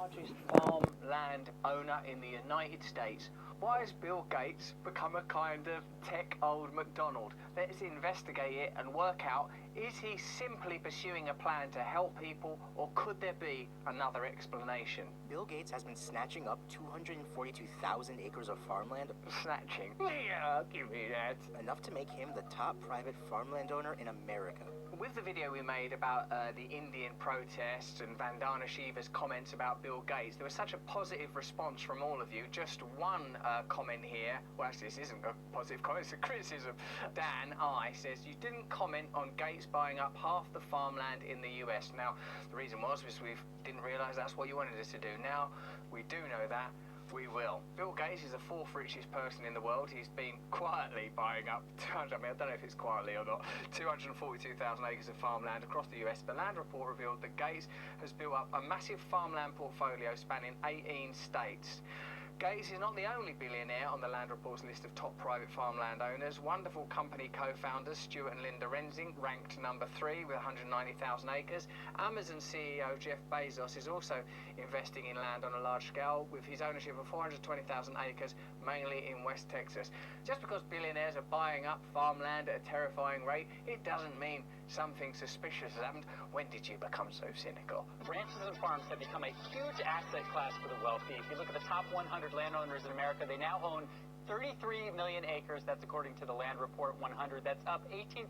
largest farmland owner in the United States. Why has Bill Gates become a kind of tech old McDonald? Let's investigate it and work out, is he simply pursuing a plan to help people, or could there be another explanation? Bill Gates has been snatching up 242,000 acres of farmland. Snatching? Yeah, give me that. Enough to make him the top private farmland owner in America. With the video we made about the Indian protests and Vandana Shiva's comments about Bill Gates, there was such a positive response from all of you. Just one comment here, well actually this isn't a positive comment, it's a criticism. Dan I says, you didn't comment on Gates buying up half the farmland in the US. Now, the reason was we didn't realise that's what you wanted us to do. Now, we do know that. We will. Bill Gates is the fourth richest person in the world. He's been quietly buying up 200, I don't know if it's quietly or not, 242,000 acres of farmland across the US. The land report revealed that Gates has built up a massive farmland portfolio spanning 18 states. Gates is not the only billionaire on the Land Report's list of top private farmland owners. Wonderful company co-founders Stuart and Linda Renzing ranked number 3 with 190,000 acres. Amazon CEO Jeff Bezos is also investing in land on a large scale with his ownership of 420,000 acres, mainly in West Texas. Just because billionaires are buying up farmland at a terrifying rate, it doesn't mean something suspicious has happened. When did you become so cynical? Ranches and farms have become a huge asset class for the wealthy. If you look at the top 100 landowners in America, they now own 33 million acres. That's according to the Land Report 100. That's up 18%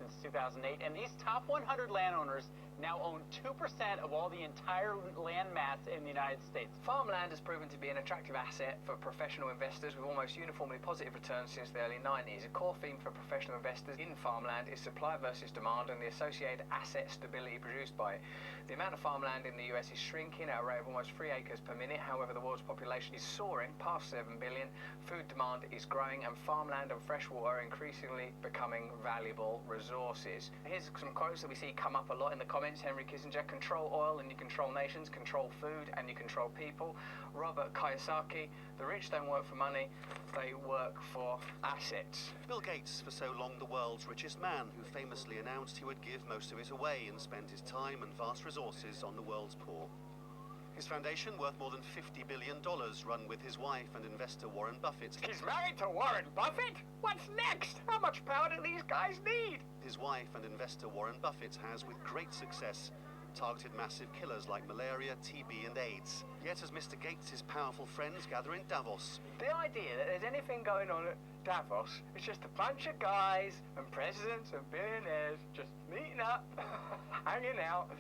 since 2008. And these top 100 landowners now own 2% of all the entire land mass in the United States. Farmland has proven to be an attractive asset for professional investors with almost uniformly positive returns since the early 90s. A core theme for professional investors in farmland is supply versus demand and the associated asset stability produced by it. The amount of farmland in the US is shrinking at a rate of almost 3 acres per minute. However, the world's population is soaring past 7 billion. Food demand is growing and farmland and freshwater are increasingly becoming valuable resources. Here's some quotes that we see come up a lot in the comments. Henry Kissinger, control oil and you control nations, control food and you control people. Robert Kiyosaki, the rich don't work for money, they work for assets. Bill Gates, for so long the world's richest man, who famously announced he would give most of it away and spend his time and vast resources on the world's poor. His foundation, worth more than $50 billion, run with his wife and investor Warren Buffett. He's married to Warren Buffett? What's next? How much power do these guys need? His wife and investor Warren Buffett has, with great success, targeted massive killers like malaria, TB and AIDS. Yet as Mr. Gates' powerful friends gather in Davos. The idea that there's anything going on at Davos is just a bunch of guys and presidents and billionaires just meeting up, hanging out,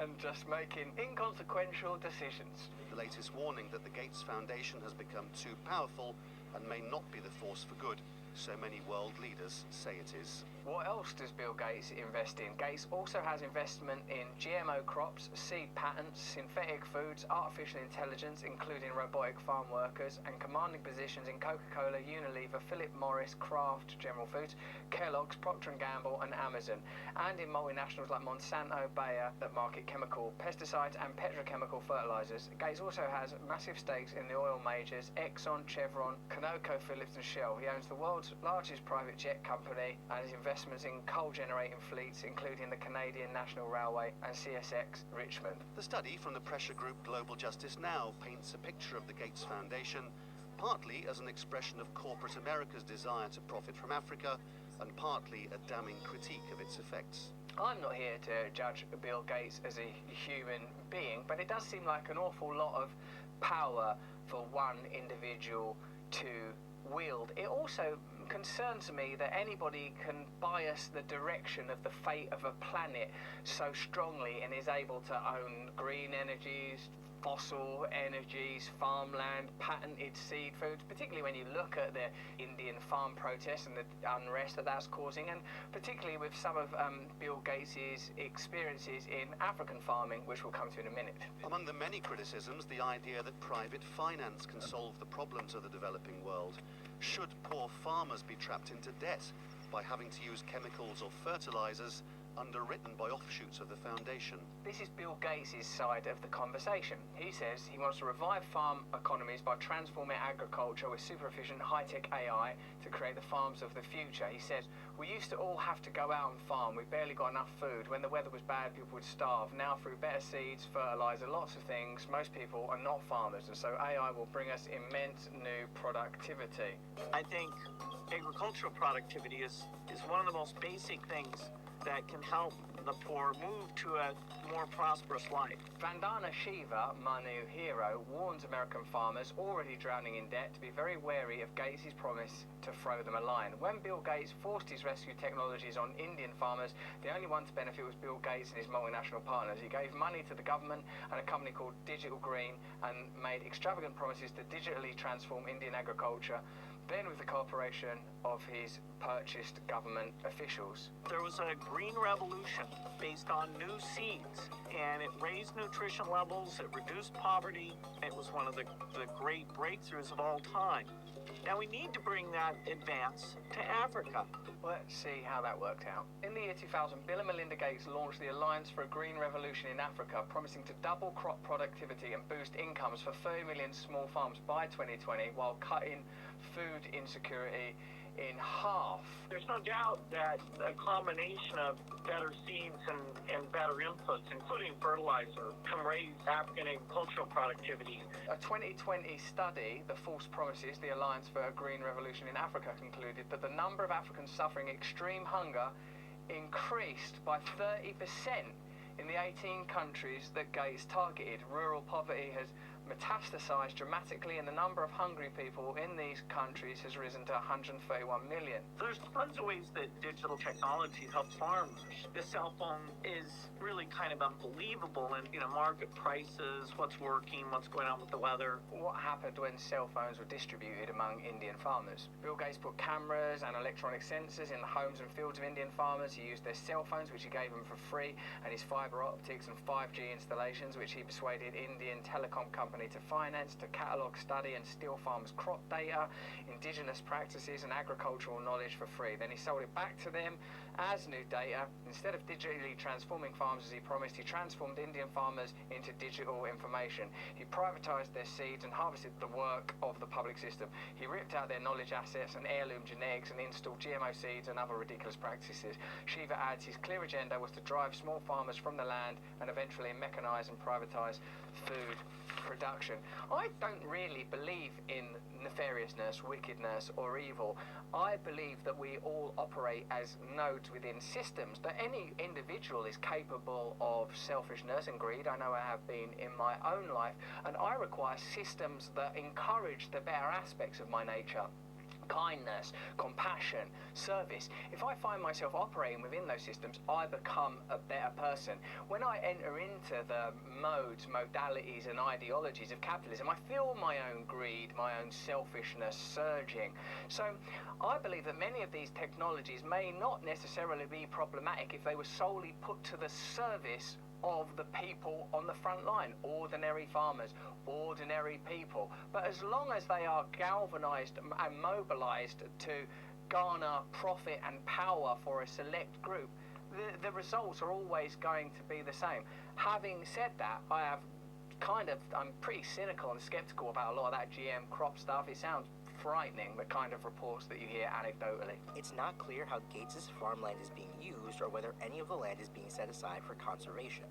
and just making inconsequential decisions. The latest warning that the Gates Foundation has become too powerful and may not be the force for good so many world leaders say it is. What else does Bill Gates invest in? Gates also has investment in GMO crops, seed patents, synthetic foods, artificial intelligence, including robotic farm workers, and commanding positions in Coca-Cola, Unilever, Philip Morris, Kraft, General Foods, Kellogg's, Procter & Gamble, and Amazon, and in multinationals like Monsanto, Bayer, that market chemical, pesticides, and petrochemical fertilizers. Gates also has massive stakes in the oil majors, Exxon, Chevron, ConocoPhillips, and Shell. He owns the world's largest private jet company and has investments in coal-generating fleets, including the Canadian National Railway and CSX Richmond. The study from the pressure group Global Justice Now paints a picture of the Gates Foundation, partly as an expression of corporate America's desire to profit from Africa, and partly a damning critique of its effects. I'm not here to judge Bill Gates as a human being, but it does seem like an awful lot of power for one individual to wield. It also concerns me that anybody can bias the direction of the fate of a planet so strongly and is able to own green energies, fossil energies, farmland, patented seed foods, particularly when you look at the Indian farm protests and the unrest that that's causing, and particularly with some of Bill Gates' experiences in African farming, which we'll come to in a minute. Among the many criticisms, the idea that private finance can solve the problems of the developing world. Should poor farmers be trapped into debt by having to use chemicals or fertilizers underwritten by offshoots of the foundation. This is Bill Gates' side of the conversation. He says he wants to revive farm economies by transforming agriculture with super efficient high-tech AI to create the farms of the future. He says, we used to all have to go out and farm. We barely got enough food. When the weather was bad, people would starve. Now, through better seeds, fertilizer, lots of things, most people are not farmers. And so AI will bring us immense new productivity. I think agricultural productivity is one of the most basic things that can help the poor move to a more prosperous life. Vandana Shiva, my new hero, warns American farmers already drowning in debt to be very wary of Gates' promise to throw them a line. When Bill Gates forced his rescue technologies on Indian farmers, the only one to benefit was Bill Gates and his multinational partners. He gave money to the government and a company called Digital Green and made extravagant promises to digitally transform Indian agriculture, then with the cooperation of his purchased government officials. There was a green revolution based on new seeds, and it raised nutrition levels, it reduced poverty. It was one of the great breakthroughs of all time. Now we need to bring that advance to Africa. Let's see how that worked out. In the year 2000, Bill and Melinda Gates launched the Alliance for a Green Revolution in Africa, promising to double crop productivity and boost incomes for 30 million small farms by 2020 while cutting food insecurity in half. There's no doubt that a combination of better seeds and better inputs, including fertilizer, can raise African agricultural productivity. A 2020 study, The False Promises, the Alliance for a Green Revolution in Africa, concluded that the number of Africans suffering extreme hunger increased by 30% in the 18 countries that Gates targeted. Rural poverty has metastasized dramatically, and the number of hungry people in these countries has risen to 131 million. There's tons of ways that digital technology helps farmers. The cell phone is really kind of unbelievable, and market prices, what's working, what's going on with the weather. What happened when cell phones were distributed among Indian farmers? Bill Gates put cameras and electronic sensors in the homes and fields of Indian farmers. He used their cell phones, which he gave them for free, and his fiber optics and 5G installations, which he persuaded Indian telecom companies to finance, to catalogue, study and steal farmers' crop data, indigenous practices and agricultural knowledge for free. Then he sold it back to them as new data. Instead of digitally transforming farms as he promised, he transformed Indian farmers into digital information. He privatised their seeds and harvested the work of the public system. He ripped out their knowledge assets and heirloom genetics and installed GMO seeds and other ridiculous practices. Shiva adds his clear agenda was to drive small farmers from the land and eventually mechanise and privatise food production. I don't really believe in nefariousness, wickedness or evil. I believe that we all operate as nodes within systems, that any individual is capable of selfishness and greed. I know I have been in my own life, and I require systems that encourage the better aspects of my nature. Kindness, compassion, service. If I find myself operating within those systems, I become a better person. When I enter into the modes, modalities and ideologies of capitalism, I feel my own greed, my own selfishness surging. So I believe that many of these technologies may not necessarily be problematic if they were solely put to the service of the people on the front line, ordinary farmers, ordinary people. But as long as they are galvanized and mobilized to garner profit and power for a select group, the results are always going to be the same. Having said that, I'm pretty cynical and skeptical about a lot of that GM crop stuff. It sounds frightening, the kind of reports that you hear anecdotally. It's not clear how Gates' farmland is being used or whether any of the land is being set aside for conservation.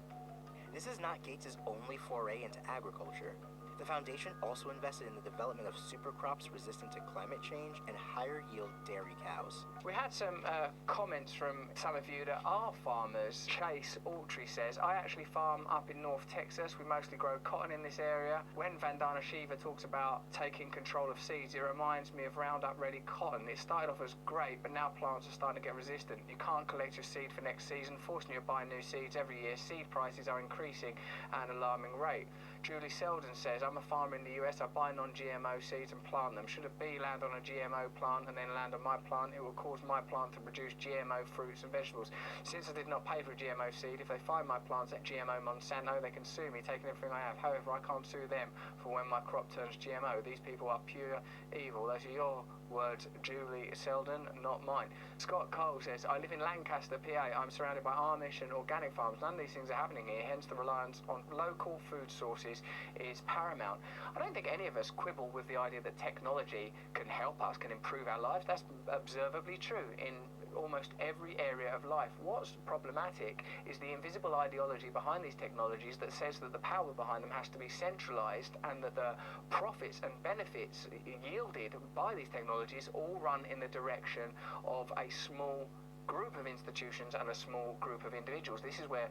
This is not Gates' only foray into agriculture. The foundation also invested in the development of supercrops resistant to climate change and higher yield dairy cows. We had some comments from some of you that are farmers. Chase Autry says, I actually farm up in North Texas. We mostly grow cotton in this area. When Vandana Shiva talks about taking control of seeds, it reminds me of Roundup Ready cotton. It started off as great, but now plants are starting to get resistant. You can't collect your seed for next season, forcing you to buy new seeds every year. Seed prices are increasing at an alarming rate. Julie Selden says, I'm a farmer in the US, I buy non-GMO seeds and plant them. Should a bee land on a GMO plant and then land on my plant, it will cause my plant to produce GMO fruits and vegetables. Since I did not pay for a GMO seed, if they find my plants at GMO Monsanto, they can sue me, taking everything I have. However, I can't sue them for when my crop turns GMO. These people are pure evil. Those are your Words Julie Selden, not mine. Scott Cole says, I live in Lancaster, PA. I'm surrounded by Amish and organic farms. None of these things are happening here, hence the reliance on local food sources is paramount. I don't think any of us quibble with the idea that technology can help us, can improve our lives. That's observably true in almost every area of life. What's problematic is the invisible ideology behind these technologies that says that the power behind them has to be centralized and that the profits and benefits yielded by these technologies all run in the direction of a small group of institutions and a small group of individuals. This is where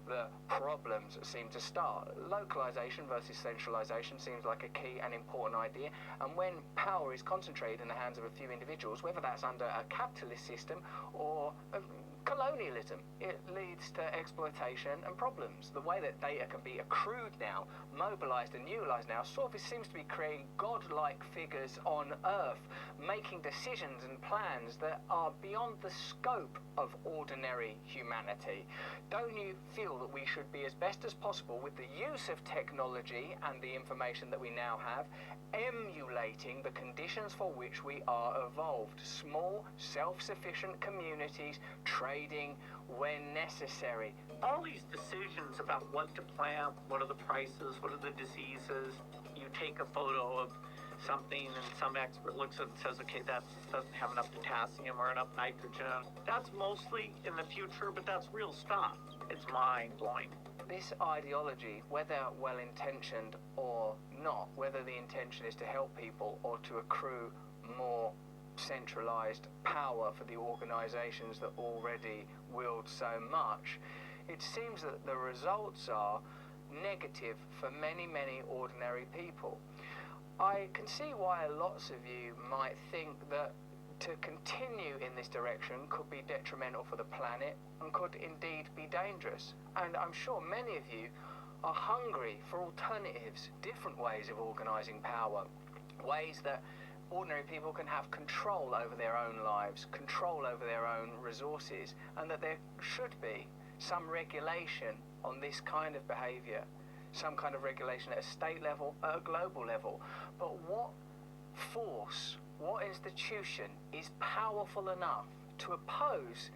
the problems seem to start. Localization versus centralization seems like a key and important idea, and when power is concentrated in the hands of a few individuals, whether that's under a capitalist system or colonialism, it leads to exploitation and problems. The way that data can be accrued now, mobilized and utilized now, sort of seems to be creating godlike figures on Earth, making decisions and plans that are beyond the scope of ordinary humanity. Don't you feel that we should be, as best as possible, with the use of technology and the information that we now have, emulating the conditions for which we are evolved? Small, self-sufficient communities, trading when necessary. All these decisions about what to plant, what are the prices, what are the diseases, you take a photo of something and some expert looks at it and says, okay, that doesn't have enough potassium or enough nitrogen. That's mostly in the future, but that's real stuff. It's mind-blowing. This ideology, whether well-intentioned or not, whether the intention is to help people or to accrue more centralized power for the organizations that already wield so much, it seems that the results are negative for many, many ordinary people. I can see why lots of you might think that to continue in this direction could be detrimental for the planet and could indeed be dangerous. And I'm sure many of you are hungry for alternatives, different ways of organizing power, ways that ordinary people can have control over their own lives, control over their own resources, and that there should be some regulation on this kind of behavior, some kind of regulation at a state level, at a global level. But what force, what institution is powerful enough to oppose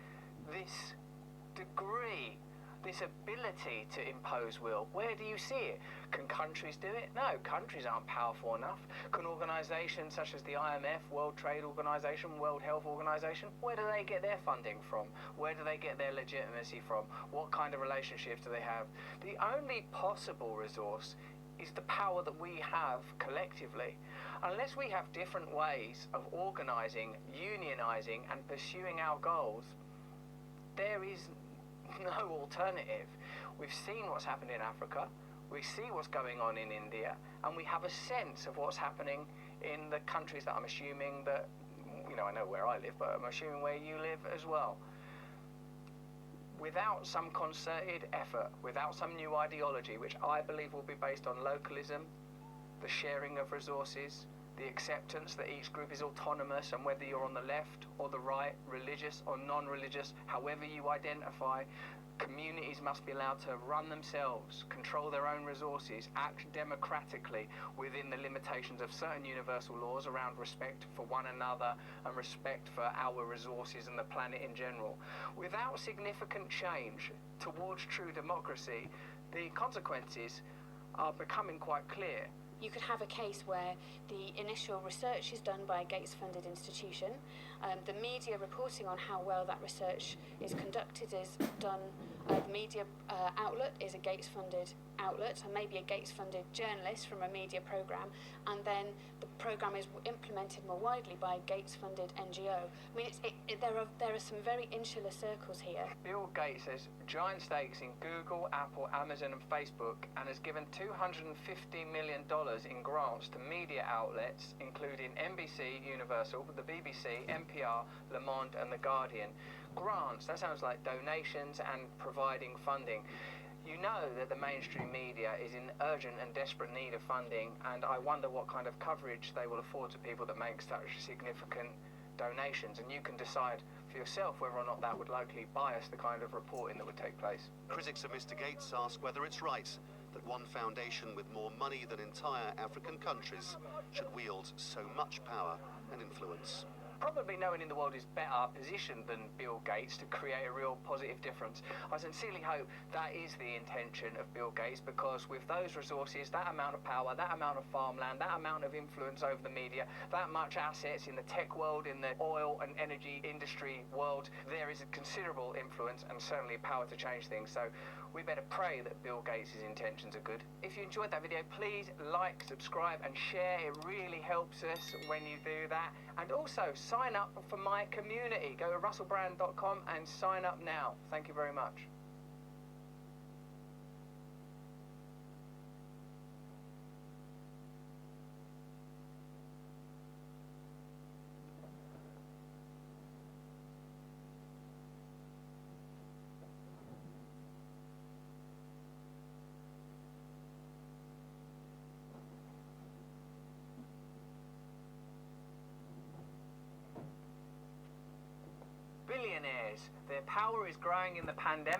this degree, this ability to impose will? Where do you see it? Can countries do it? No, countries aren't powerful enough. Can organizations such as the IMF, World Trade Organization, World Health Organization, where do they get their funding from? Where do they get their legitimacy from? What kind of relationships do they have? The only possible resource is the power that we have collectively. Unless we have different ways of organizing, unionizing, and pursuing our goals, there is no alternative. We've seen what's happened in Africa, we see what's going on in India, and we have a sense of what's happening in the countries that I'm assuming that, you know, I know where I live, but I'm assuming where you live as well. Without some concerted effort, without some new ideology, which I believe will be based on localism, the sharing of resources, the acceptance that each group is autonomous, and whether you're on the left or the right, religious or non-religious, however you identify, communities must be allowed to run themselves, control their own resources, act democratically within the limitations of certain universal laws around respect for one another and respect for our resources and the planet in general. Without significant change towards true democracy, the consequences are becoming quite clear. You could have a case where the initial research is done by a Gates-funded institution. The media reporting on how well that research is conducted is done. The media outlet is a Gates-funded outlet, and maybe a Gates-funded journalist from a media program, and then the program is implemented more widely by a Gates-funded NGO. I mean, there are some very insular circles here. Bill Gates has giant stakes in Google, Apple, Amazon and Facebook, and has given $250 million in grants to media outlets, including NBC, Universal, the BBC, NPR, Le Monde and The Guardian. Grants, that sounds like donations and providing funding. You know that the mainstream media is in urgent and desperate need of funding, and I wonder what kind of coverage they will afford to people that make such significant donations, and you can decide for yourself whether or not that would likely bias the kind of reporting that would take place. Critics of Mr. Gates ask whether it's right that one foundation with more money than entire African countries should wield so much power. and influence. Probably no one in the world is better positioned than Bill Gates to create a real positive difference. I sincerely hope that is the intention of Bill Gates, because with those resources, that amount of power, that amount of farmland, that amount of influence over the media, that much assets in the tech world, in the oil and energy industry world, there is a considerable influence and certainly power to change things. So we better pray that Bill Gates' intentions are good. If you enjoyed that video, please like, subscribe and share. It really helps us when you do that. And also sign up for my community. Go to russellbrand.com and sign up now. Thank you very much. Billionaires, their power is growing in the pandemic.